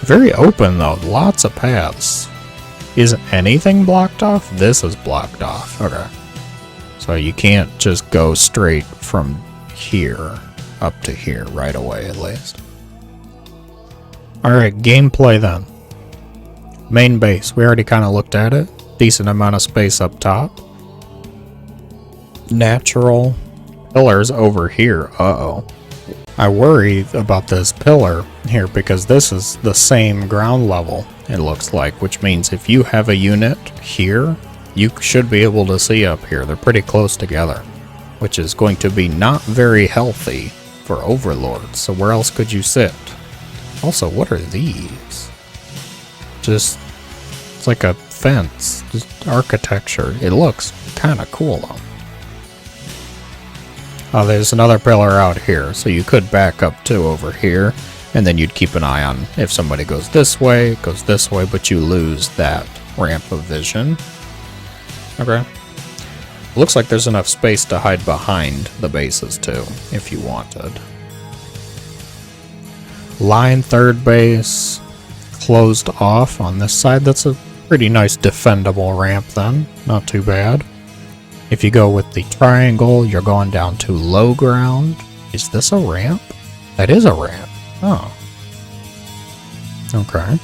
Very open, though. Lots of paths. Is anything blocked off? This is blocked off. Okay. So you can't just go straight from here up to here right away, at least. Alright, gameplay then. Main base. We already kind of looked at it. Decent amount of space up top. Natural pillars over here. Uh-oh. I worry about this pillar here because this is the same ground level, it looks like, which means if you have a unit here, you should be able to see up here. They're pretty close together, which is going to be not very healthy for overlords. So where else could you sit? Also, what are these? Just, it's like a fence, just architecture. It looks kind of cool though. Oh, there's another pillar out here, so you could back up to over here, and then you'd keep an eye on if somebody goes this way, but you lose that ramp of vision. Okay. Looks like there's enough space to hide behind the bases too, if you wanted. Line third base, closed off on this side. That's a pretty nice defendable ramp then, not too bad. If you go with the triangle, you're going down to low ground. Is this a ramp? That is a ramp. Oh. Okay.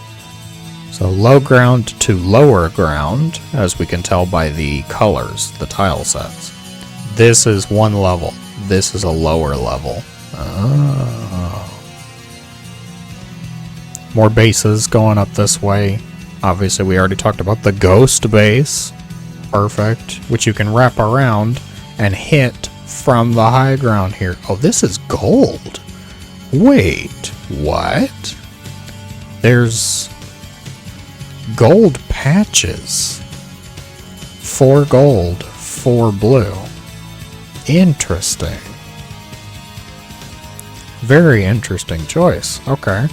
So low ground to lower ground, as we can tell by the colors, the tile sets. This is one level. This is a lower level. Oh. More bases going up this way. Obviously, we already talked about the ghost base. Perfect. Which you can wrap around and hit from the high ground here. Oh, this is gold. Wait, what? There's gold patches. 4 gold, 4 blue. Interesting. Very interesting choice. Okay.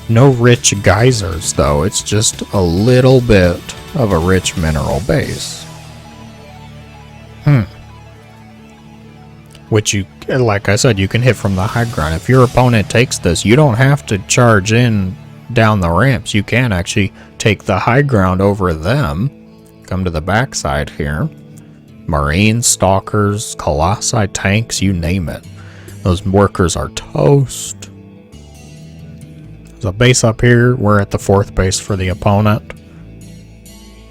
No rich geysers, though. It's just a little bit of a rich mineral base. Which you, like I said, you can hit from the high ground. If your opponent takes this, you don't have to charge in down the ramps. You can actually take the high ground over them. Come to the backside here. Marines, stalkers, colossi, tanks, you name it. Those workers are toast. There's a base up here. We're at the 4th base for the opponent.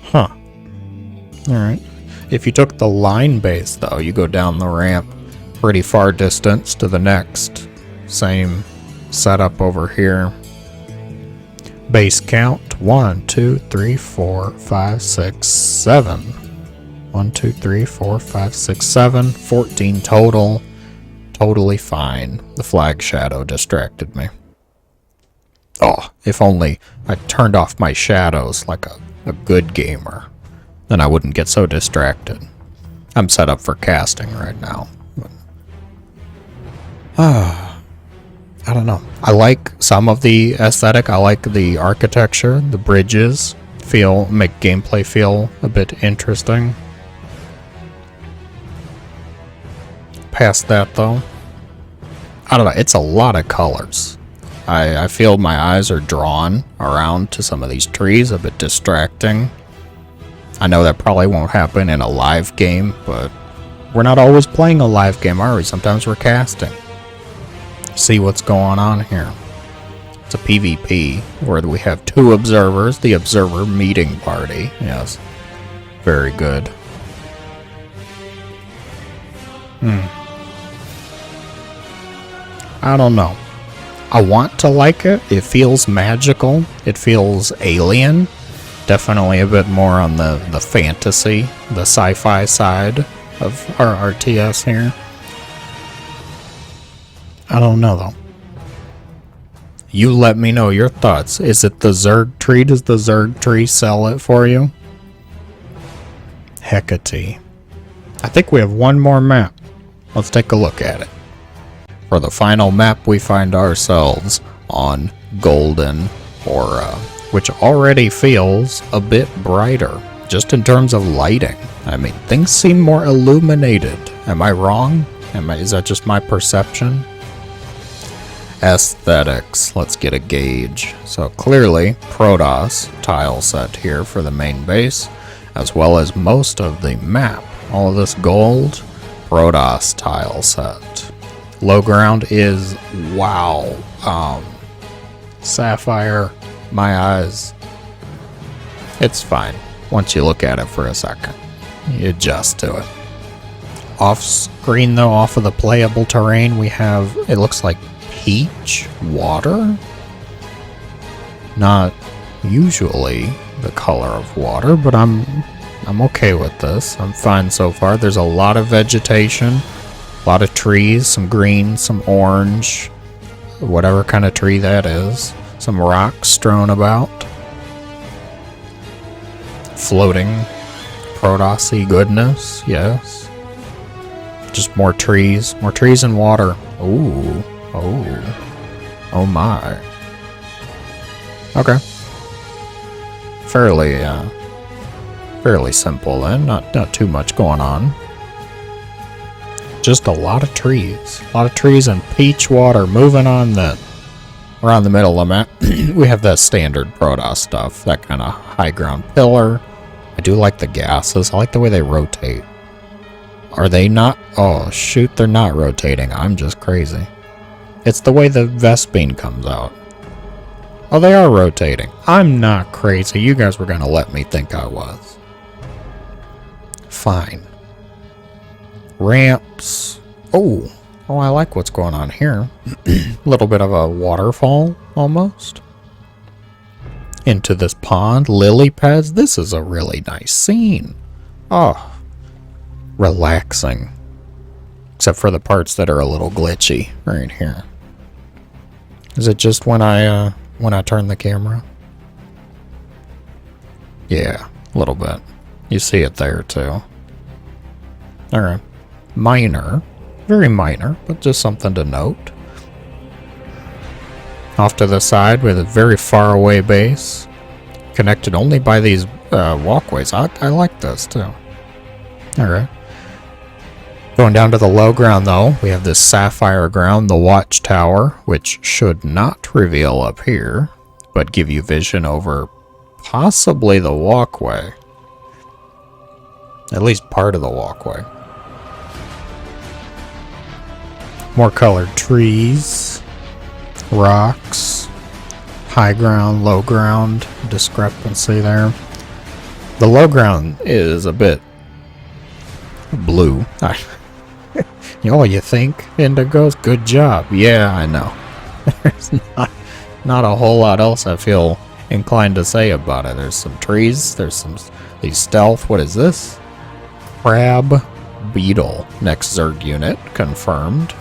Huh. Alright. If you took the line base, though, you go down the ramp pretty far distance to the next. Same setup over here. Base count 1, 2, 3, 4, 5, 6, 7. 1, 2, 3, 4, 5, 6, 7. 14 total. Totally fine. The flag shadow distracted me. Oh, if only I turned off my shadows like a good gamer. Then I wouldn't get so distracted. I'm set up for casting right now. I don't know. I like some of the aesthetic. I like the architecture. The bridges make gameplay feel a bit interesting. Past that, though, I don't know. It's a lot of colors. I feel my eyes are drawn around to some of these trees, a bit distracting. I know that probably won't happen in a live game, but we're not always playing a live game, are we? Sometimes we're casting. See what's going on here. It's a PvP where we have 2 observers, the observer meeting party. Yes, very good. I don't know. I want to like it. It feels magical. It feels alien. Definitely a bit more on the fantasy, the sci-fi side of our RTS here. I don't know, though. You let me know your thoughts. Is it the Zerg tree? Does the Zerg tree sell it for you? Hecate. I think we have one more map. Let's take a look at it. For the final map, we find ourselves on Goldenaura, which already feels a bit brighter, just in terms of lighting. I mean, things seem more illuminated. Am I wrong? Is that just my perception? Aesthetics. Let's get a gauge. So clearly, Protoss tile set here for the main base, as well as most of the map. All of this gold, Protoss tile set. Low ground is, wow. Sapphire, my eyes. It's fine once you look at it for a second. You adjust to it. Off screen, though, off of the playable terrain, we have, it looks like peach water. Not usually the color of water, but I'm okay with this. I'm fine so far. There's a lot of vegetation, a lot of trees, some green, some orange, whatever kind of tree that is. Some rocks strewn about. Floating Protoss-y goodness, yes. Just more trees and water. Ooh. Oh my. Okay. Fairly simple then, not too much going on. Just a lot of trees. A lot of trees and peach water. Moving on then. Around the middle of the map, we have that standard Protoss stuff. That kind of high ground pillar. I do like the gases. I like the way they rotate. Are they not? Oh, shoot, they're not rotating. I'm just crazy. It's the way the Vespene comes out. Oh, they are rotating. I'm not crazy. You guys were going to let me think I was. Fine. Ramps. Oh, I like what's going on here. A little bit of a waterfall, almost. into this pond. Lily pads. This is a really nice scene. Oh, relaxing. Except for the parts that are a little glitchy right here. Is it just when I turn the camera? Yeah, a little bit. You see it there too. Alright. Minor. Very minor, but just something to note. Off to the side with a very far away base. Connected only by these walkways. I like this too. Alright. Going down to the low ground though, we have this sapphire ground, the watchtower, which should not reveal up here, but give you vision over possibly the walkway. At least part of the walkway. More colored trees, rocks, high ground, low ground, discrepancy there. The low ground is a bit blue. You think, Indigos? Good job. Yeah, I know. There's not a whole lot else I feel inclined to say about it. There's some trees, there's these stealth. What is this? Crab beetle. Next Zerg unit confirmed.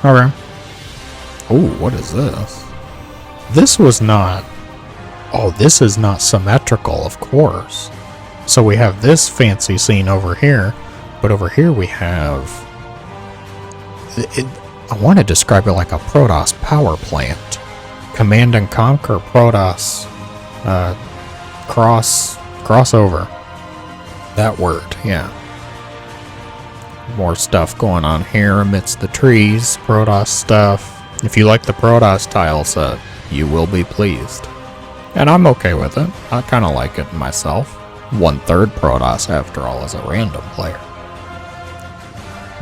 Alright. Oh, what is this? This was not... Oh, this is not symmetrical, of course. So we have this fancy scene over here, but over here we have... I want to describe it like a Protoss power plant. Command and Conquer Protoss crossover. That word, yeah. More stuff going on here amidst the trees, Protoss stuff. If you like the Protoss tile set, you will be pleased. And I'm okay with it. I kind of like it myself. 1/3 Protoss after all as a random player.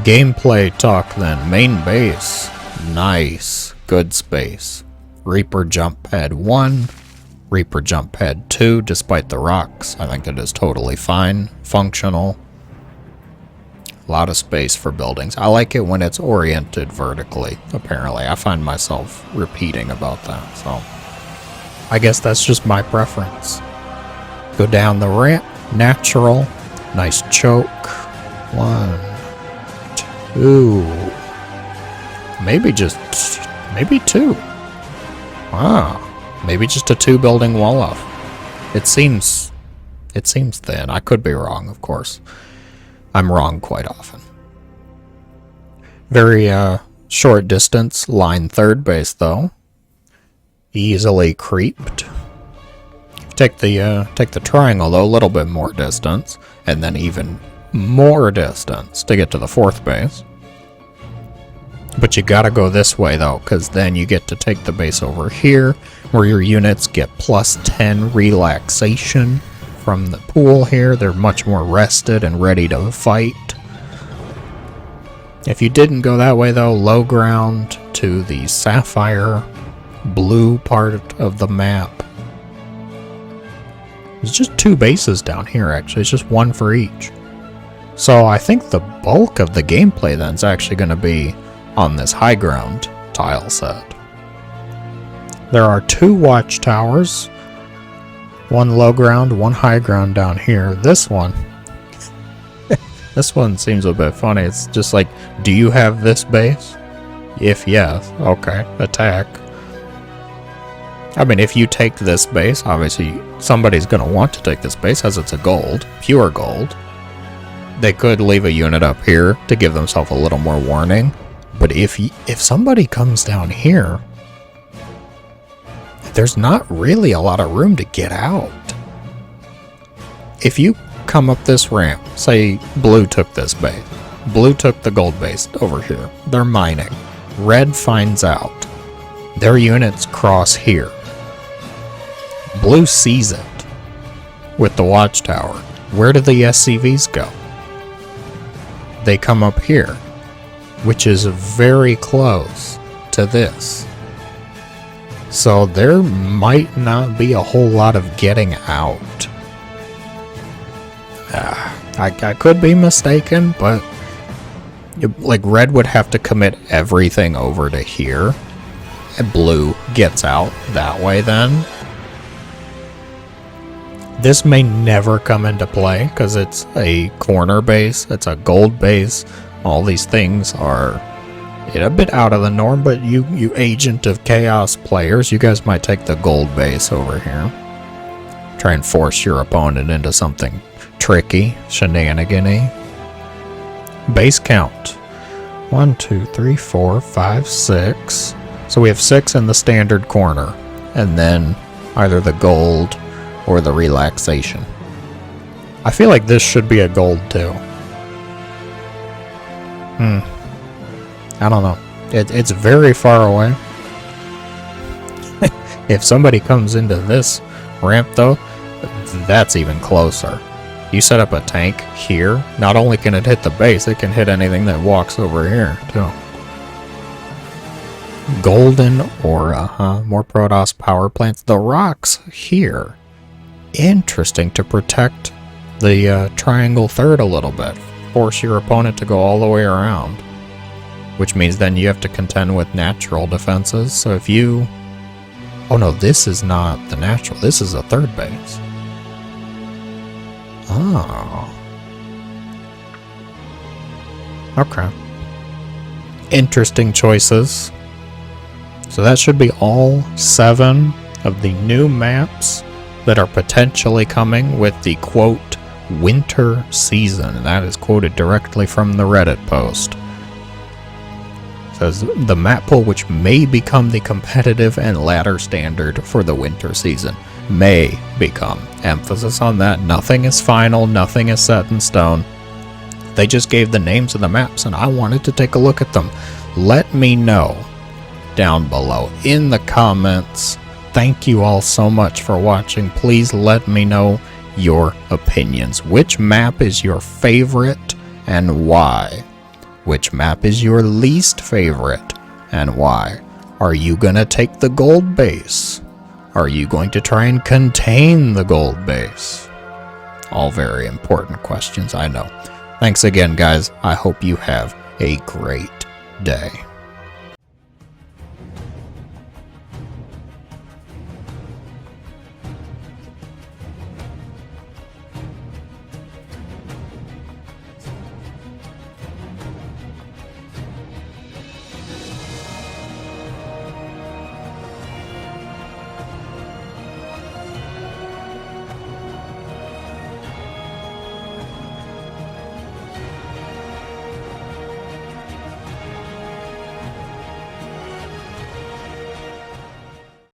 Gameplay talk then. Main base. Nice. Good space. Reaper jump pad 1. Reaper jump pad 2 despite the rocks. I think it is totally fine. Functional. A lot of space for buildings. I like it when it's oriented vertically, apparently. I find myself repeating about that, so... I guess that's just my preference. Go down the ramp. Natural. Nice choke. 1, 2. Maybe 2. Wow. Maybe just a 2 building wall off. It seems thin. I could be wrong, of course. I'm wrong quite often. Very short distance line 3rd base though. Easily creeped. Take the triangle though, a little bit more distance, and then even more distance to get to the 4th base. But you gotta go this way though, because then you get to take the base over here, where your units get +10 relaxation from the pool here. They're much more rested and ready to fight. If you didn't go that way though, low ground to the sapphire blue part of the map. There's just 2 bases down here actually, it's just 1 for each. So I think the bulk of the gameplay then is actually going to be on this high ground tile set. There are 2 watchtowers, 1 low ground, 1 high ground down here. This one, this one seems a bit funny. It's just like, do you have this base? If yes, okay, attack. I mean, if you take this base, obviously somebody's going to want to take this base as it's a gold, pure gold. They could leave a unit up here to give themselves a little more warning. But if somebody comes down here, there's not really a lot of room to get out. If you come up this ramp, say blue took this base, blue took the gold base over here, they're mining. Red finds out. Their units cross here. Blue sees it with the watchtower. Where do the SCVs go? They come up here, which is very close to this. So there might not be a whole lot of getting out. I could be mistaken, but like Red would have to commit everything over to here. blue gets out that way then. This may never come into play because it's a corner base, it's a gold base. All these things are a bit out of the norm, but you Agent of Chaos players, you guys might take the gold base over here. Try and force your opponent into something tricky, shenanigan-y. Base count. 1, 2, 3, 4, 5, 6. So we have 6 in the standard corner, and then either the gold or the relaxation. I feel like this should be a gold too. I don't know. It's very far away. If somebody comes into this ramp though, that's even closer. You set up a tank here, not only can it hit the base, it can hit anything that walks over here too. Goldenaura, more Protoss power plants. The rocks here. Interesting, to protect the triangle third a little bit. Force your opponent to go all the way around. Which means then you have to contend with natural defenses. So if you... Oh no, this is not the natural. This is a third base. Oh. Okay. Interesting choices. So that should be all 7 of the new maps that are potentially coming with the quote winter season. And that is quoted directly from the Reddit post. It says the map pool which may become the competitive and ladder standard for the winter season. May become. Emphasis on that. Nothing is final, nothing is set in stone. They just gave the names of the maps and I wanted to take a look at them. Let me know down below in the comments. Thank you all so much for watching. Please let me know your opinions. Which map is your favorite and why? Which map is your least favorite and why? Are you gonna take the gold base? Are you going to try and contain the gold base? All very important questions, I know. Thanks again, guys. I hope you have a great day.